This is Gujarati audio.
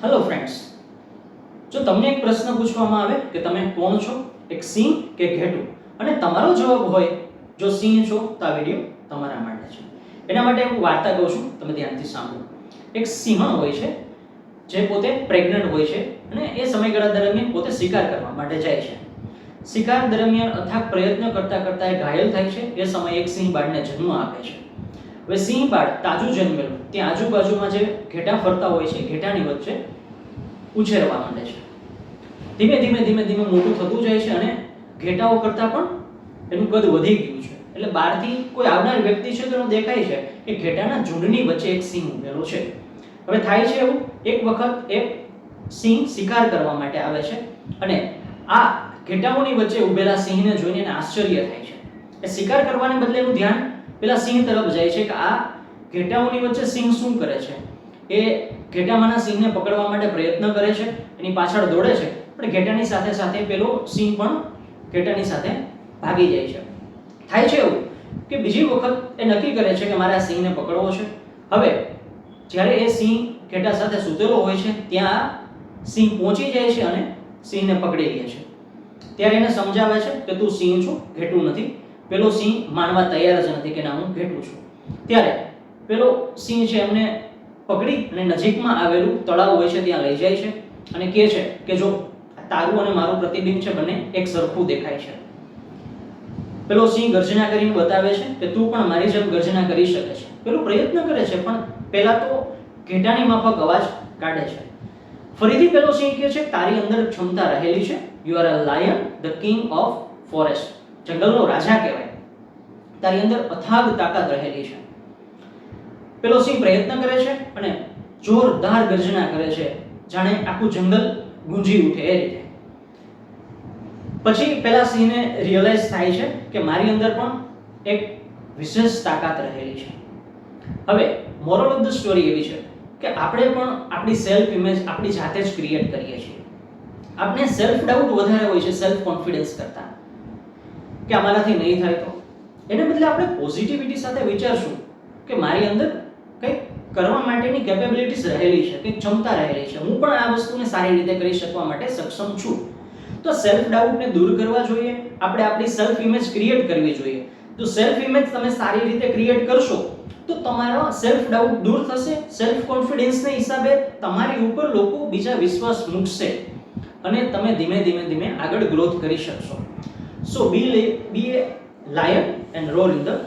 હેલો ફ્રેન્ડ્સ, જો તમને એક પ્રશ્ન પૂછવામાં આવે કે તમે કોણ છો, એક સિંહ કે ઘેટું, અને તમારો જવાબ હોય જો સિંહ છો તો આ વિડિયો તમારા માટે છે. એના માટે હું વાર્તા કહું છું, તમે ધ્યાનથી સાંભળો. એક સિંહણ હોય છે જે પોતે પ્રેગ્નન્ટ હોય છે અને એ સમયગાળા દરમિયાન પોતે શિકાર કરવા માટે જાય છે. શિકાર દરમિયાન અથાગ પ્રયત્ન કરતા કરતા એ ઘાયલ થાય છે. એ સમયે એક સિંહ બાળને જન્મ આપે છે. હવે સિંહ બાળ તાજું જન્મેલું ત્યાં આજુબાજુમાં જે ઘેટા ફરતા હોય છે, ઘેટાની વચ્ચે ઉછેરવા માંડે છે. ધીમે ધીમે મોટું થતું જાય છે અને ઘેટાઓ કરતાં પણ એનું કદ વધી ગયું છે. એટલે બહારથી કોઈ આવનાર વ્યક્તિ છે તો દેખાય છે કે ઘેટાના ઝુંડની વચ્ચે એક સિંહ ઉભેલો છે. હવે થાય છે એવું, એક વખત એક સિંહ શિકાર કરવા માટે આવે છે અને આ ઘેટાઓની વચ્ચે ઉભેલા સિંહને જોઈને એને આશ્ચર્ય થાય છે. એ શિકાર કરવાને બદલે એનું ધ્યાન પેલા સિંહ તરફ જાય છે કે આ ઘેટાઓની વચ્ચે સિંહ શું કરે છે. એ ઘેટામાંના સિંહને પકડવા માટે પ્રયત્ન કરે છે, એની પાછળ દોડે છે, પણ ઘેટાની સાથે સાથે પેલો સિંહ પણ ઘેટાની સાથે ભાગી જાય છે. થાય છે એવું કે બીજી વખત એ નક્કી કરે છે કે મારે આ સિંહને પકડવો છે. હવે જ્યારે એ સિંહ ઘેટા સાથે સૂતેલો હોય છે ત્યાં સિંહ પહોંચી જાય છે અને સિંહને પકડી લે છે. ત્યારે એને સમજાવે છે કે તું સિંહ છું, ઘેટું નથી. પેલો સિંહ માનવા તૈયાર જ નથી કે ના, હું ઘેટું છું. ત્યારે પેલો સિંહ છે એમને પકડી અને નજીકમાં આવેલું તળાવ હોય છે ત્યાં લઈ જાય છે અને કહે છે કે જો તારું અને મારું પ્રતિબિંબ છે બંને એક સરખું દેખાય છે. પેલો સિંહ ગર્જના કરીને બતાવે છે કે તું પણ મારી જેમ ગર્જના કરી શકે છે. પેલો પ્રયત્ન કરે છે પણ પહેલા તો ઘેટાની માફક અવાજ કાઢે છે. ફરીથી પેલો સિંહ કહે છે તારી અંદર ક્ષમતા રહેલી છે. You are a lion, the king of forest. જંગલનો રાજા કહેવાય. તારી અંદર અથાગ તાકાત રહેલી છે. પેલો સિંહ પ્રયત્ન કરે છે અને જોરદાર ગર્જના કરે છે, જાણે આખું જંગલ ગુંજી ઉઠે એ રીતે. પછી પેલા સિંહને રિયલાઇઝ થાય છે કે મારી અંદર પણ એક વિશેષ તાકાત રહેલી છે. હવે મોરલ ઓફ ધ સ્ટોરી એવી છે કે આપણે પણ આપણી સેલ્ફ ઇમેજ આપણી જાતે જ ક્રિએટ કરીએ છીએ. આપણે સેલ્ફ ડાઉટ વધારે હોય છે સેલ્ફ કોન્ફિડન્સ કરતાં, કે અમારાથી નહીં થાય તો. એને બદલે આપણે પોઝિટિવિટી સાથે વિચારશું કે મારી અંદર કંઈક કરવા માટેની કેપેબિલિટીઝ રહેલી છે, કંઈક ક્ષમતા રહેલી છે, હું પણ આ વસ્તુને સારી રીતે કરી શકવા માટે સક્ષમ છું. તો સેલ્ફ ડાઉટને દૂર કરવા જોઈએ, આપણે આપણી સેલ્ફ ઇમેજ ક્રિએટ કરવી જોઈએ. જો સેલ્ફ ઇમેજ તમે સારી રીતે ક્રિએટ કરશો તો તમારો સેલ્ફ ડાઉટ દૂર થશે. સેલ્ફ કોન્ફિડન્સના હિસાબે તમારી ઉપર લોકો બીજા વિશ્વાસ મૂકશે અને તમે ધીમે આગળ ગ્રોથ કરી શકશો. So be a lion and roar in the